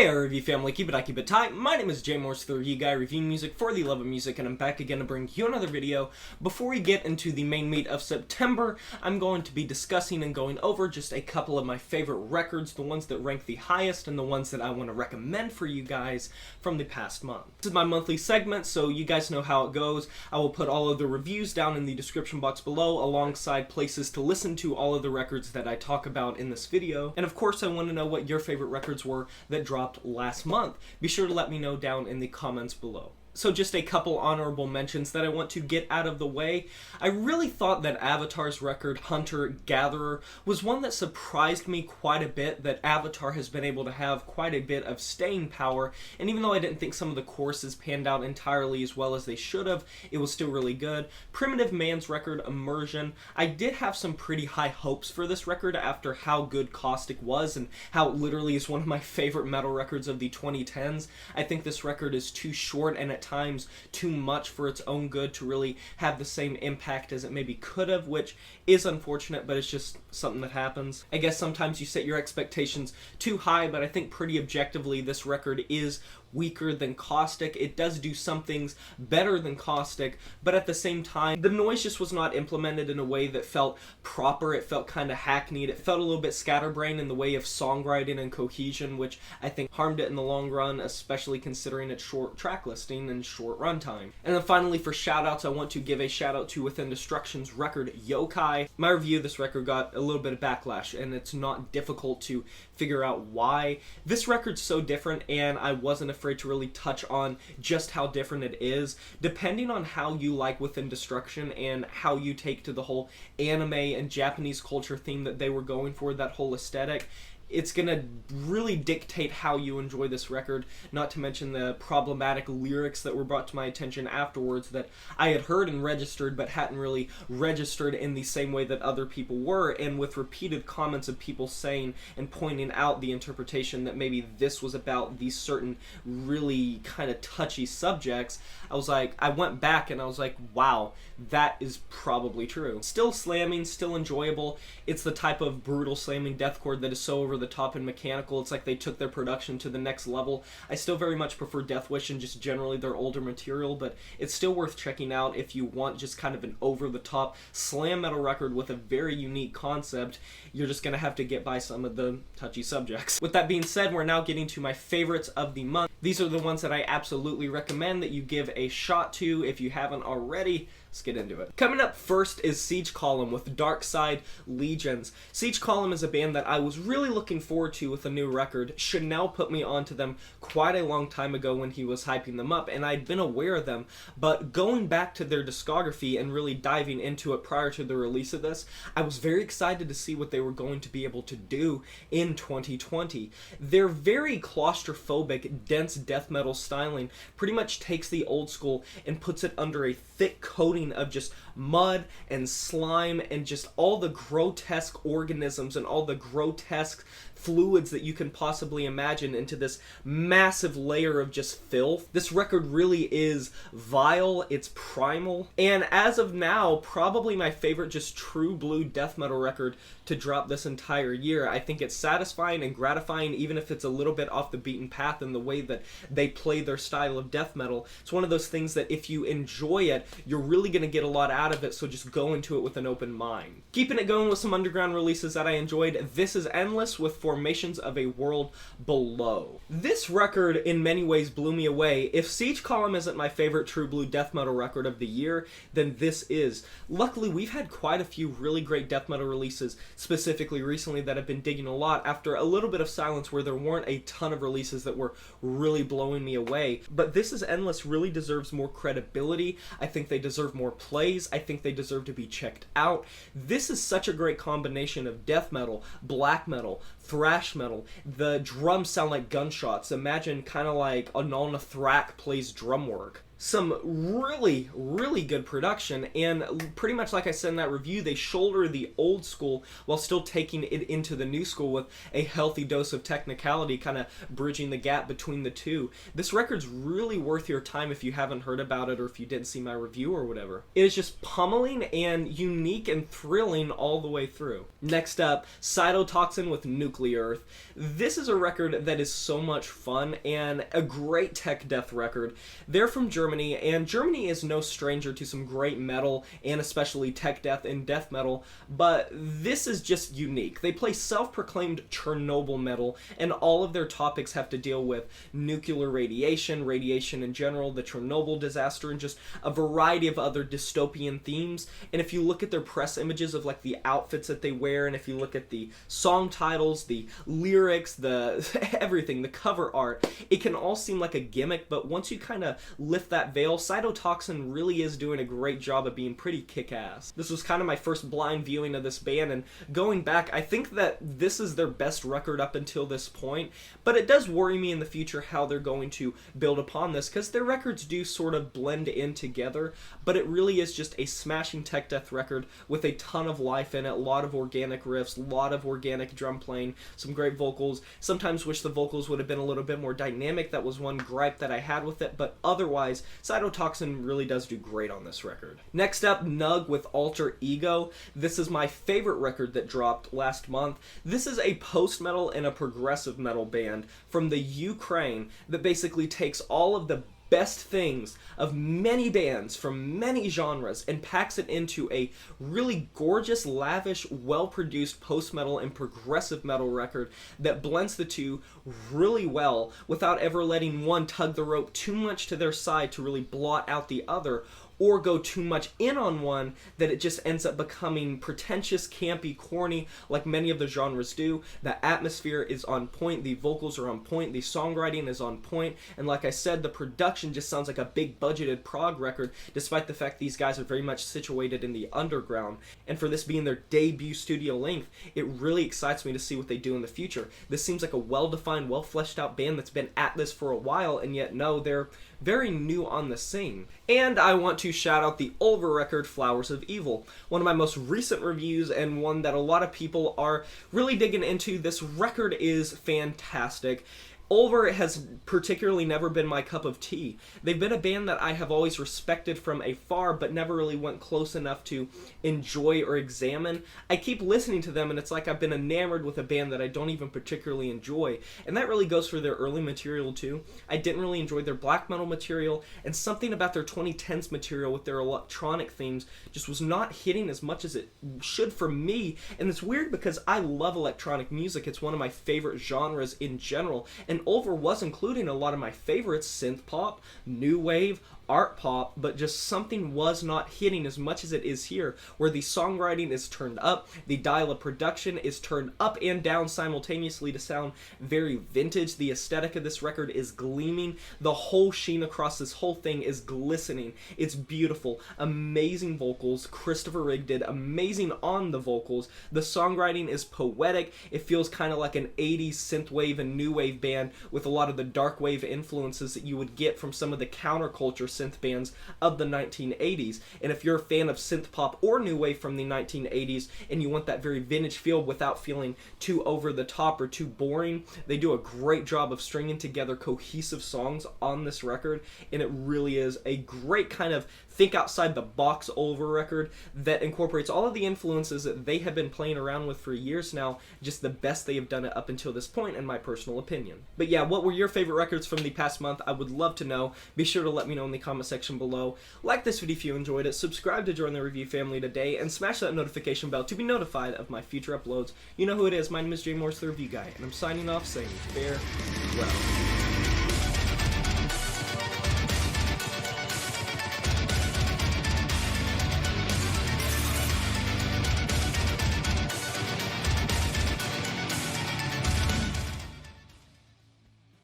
Hey review family, keep it tight. My name is Jay Morse, the review guy, reviewing music for the love of music, and I'm back again to bring you another video. Before we get into the main meat of September, I'm going to be discussing and going over just a couple of my favorite records, the ones that rank the highest and the ones that I want to recommend for you guys from the past month. This is my monthly segment, so you guys know how it goes. I will put all of the reviews down in the description box below, alongside places to listen to all of the records that I talk about in this video. And of course, I want to know what your favorite records were that dropped last month. Be sure to let me know down in the comments below. So just a couple honorable mentions that I want to get out of the way. I really thought that Avatar's record, Hunter Gatherer, was one that surprised me quite a bit, that Avatar has been able to have quite a bit of staying power, and even though I didn't think some of the choruses panned out entirely as well as they should have, it was still really good. Primitive Man's record, Immersion, I did have some pretty high hopes for this record after how good Caustic was and how it literally is one of my favorite metal records of the 2010s. I think this record is too short and at times too much for its own good to really have the same impact as it maybe could have, which is unfortunate, but it's just something that happens. I guess sometimes you set your expectations too high, but I think pretty objectively this record is weaker than Caustic. It does do some things better than Caustic, but at the same time, the noise just was not implemented in a way that felt proper. It felt kind of hackneyed. It felt a little bit scatterbrained in the way of songwriting and cohesion, which I think harmed it in the long run, especially considering its short track listing and short runtime. And then finally, for shoutouts, I want to give a shout out to Within Destruction's record, Yōkai. My review of this record got a little bit of backlash, and it's not difficult to figure out why. This record's so different, and I wasn't afraid to really touch on just how different it is. Depending on how you like Within Destruction and how you take to the whole anime and Japanese culture theme that they were going for, that whole aesthetic, it's gonna really dictate how you enjoy this record, not to mention the problematic lyrics that were brought to my attention afterwards that I had heard and registered but hadn't really registered in the same way that other people were, and with repeated comments of people saying and pointing out the interpretation that maybe this was about these certain really kind of touchy subjects, I went back and I was like, wow, that is probably true. Still slamming, still enjoyable. It's the type of brutal slamming deathcore that is so over the top and mechanical. It's like they took their production to the next level. I still very much prefer Deathwish and just generally their older material, but it's still worth checking out if you want just kind of an over-the-top slam metal record with a very unique concept. You're just gonna have to get by some of the touchy subjects. With that being said, we're now getting to my favorites of the month. These are the ones that I absolutely recommend that you give a shot to if you haven't already. Let's get into it. Coming up first is Siege Column with Darskide Legions. Siege Column is a band that I was really looking forward to with a new record. Chanel put me onto them quite a long time ago when he was hyping them up, and I'd been aware of them, but going back to their discography and really diving into it prior to the release of this, I was very excited to see what they were going to be able to do in 2020. Their very claustrophobic, dense death metal styling pretty much takes the old school and puts it under a thick coating of just mud and slime and just all the grotesque organisms and all the grotesque fluids that you can possibly imagine into this massive layer of just filth. This record really is vile, it's primal, and as of now, probably my favorite just true blue death metal record to drop this entire year. I think it's satisfying and gratifying, even if it's a little bit off the beaten path in the way that they play their style of death metal. It's one of those things that if you enjoy it, you're really going to get a lot out of it, so just go into it with an open mind. Keeping it going with some underground releases that I enjoyed, This Is Endless with Formations of a World Below. This record in many ways blew me away. If Siege Column isn't my favorite true blue death metal record of the year, then this is. Luckily, we've had quite a few really great death metal releases specifically recently that I've been digging a lot after a little bit of silence where there weren't a ton of releases that were really blowing me away. But This Is Endless really deserves more credibility. I think they deserve more plays. I think they deserve to be checked out. This is such a great combination of death metal, black metal, thrash metal. The drums sound like gunshots. Imagine kind of like Anona Thrak plays drum work. some really, really good production, and pretty much like I said in that review, they shoulder the old school while still taking it into the new school with a healthy dose of technicality, kind of bridging the gap between the two. This record's really worth your time if you haven't heard about it or if you didn't see my review or whatever. It is just pummeling and unique and thrilling all the way through. Next up, Cytotoxin with Nuklearth. This is a record that is so much fun and a great tech death record. They're from Germany, and Germany is no stranger to some great metal, and especially tech death and death metal, but this is just unique. They play self-proclaimed Chernobyl metal, and all of their topics have to deal with nuclear radiation, radiation in general, the Chernobyl disaster, and just a variety of other dystopian themes. And if you look at their press images of like the outfits that they wear, and if you look at the song titles, the lyrics, the everything, the cover art, it can all seem like a gimmick, but once you kind of lift that veil, Cytotoxin really is doing a great job of being pretty kick-ass. This was kind of my first blind viewing of this band, and going back, I think that this is their best record up until this point, but it does worry me in the future how they're going to build upon this, because their records do sort of blend in together, but it really is just a smashing tech death record with a ton of life in it, a lot of organic riffs, a lot of organic drum playing, some great vocals. Sometimes wish the vocals would have been a little bit more dynamic. That was one gripe that I had with it, but otherwise, Cytotoxin really does do great on this record. Next up, Nug with Alter Ego. This is my favorite record that dropped last month. This is a post-metal and a progressive metal band from the Ukraine that basically takes all of the best things of many bands from many genres and packs it into a really gorgeous, lavish, well-produced post-metal and progressive metal record that blends the two really well without ever letting one tug the rope too much to their side to really blot out the other, or go too much in on one that it just ends up becoming pretentious, campy, corny, like many of the genres do. The atmosphere is on point, the vocals are on point, the songwriting is on point, and like I said, the production just sounds like a big budgeted prog record, despite the fact these guys are very much situated in the underground. And for this being their debut studio length, it really excites me to see what they do in the future. This seems like a well-defined, well-fleshed out band that's been at this for a while, and yet no, they're very new on the scene. And I want to shout out the Ulver record, Flowers of Evil, one of my most recent reviews and one that a lot of people are really digging into. This record is fantastic. Ulver has particularly never been my cup of tea. They've been a band that I have always respected from afar, but never really went close enough to enjoy or examine. I keep listening to them, and it's like I've been enamored with a band that I don't even particularly enjoy, and that really goes for their early material too. I didn't really enjoy their black metal material, and something about their 2010s material with their electronic themes just was not hitting as much as it should for me, and it's weird because I love electronic music. It's one of my favorite genres in general, and Ulver was including a lot of my favorites: synth pop, new wave, art pop, but just something was not hitting as much as it is here, where the songwriting is turned up, the dial of production is turned up and down simultaneously to sound very vintage. The aesthetic of this record is gleaming. The whole sheen across this whole thing is glistening. It's beautiful. Amazing vocals. Christopher Rigg did amazing on the vocals. The songwriting is poetic. It feels kind of like an 80s synthwave and new wave band with a lot of the dark wave influences that you would get from some of the counterculture synth bands of the 1980s. And if you're a fan of synth pop or new wave from the 1980s and you want that very vintage feel without feeling too over the top or too boring, they do a great job of stringing together cohesive songs on this record, and it really is a great kind of think outside the box Ulver record that incorporates all of the influences that they have been playing around with for years now, just the best they have done it up until this point in my personal opinion. But yeah, what were your favorite records from the past month? I would love to know. Be sure to let me know in the comment section below. Like this video if you enjoyed it, subscribe to join the review family today, and smash that notification bell to be notified of my future uploads. You know who it is, my name is J Morris, the Review Guy, and I'm signing off saying farewell.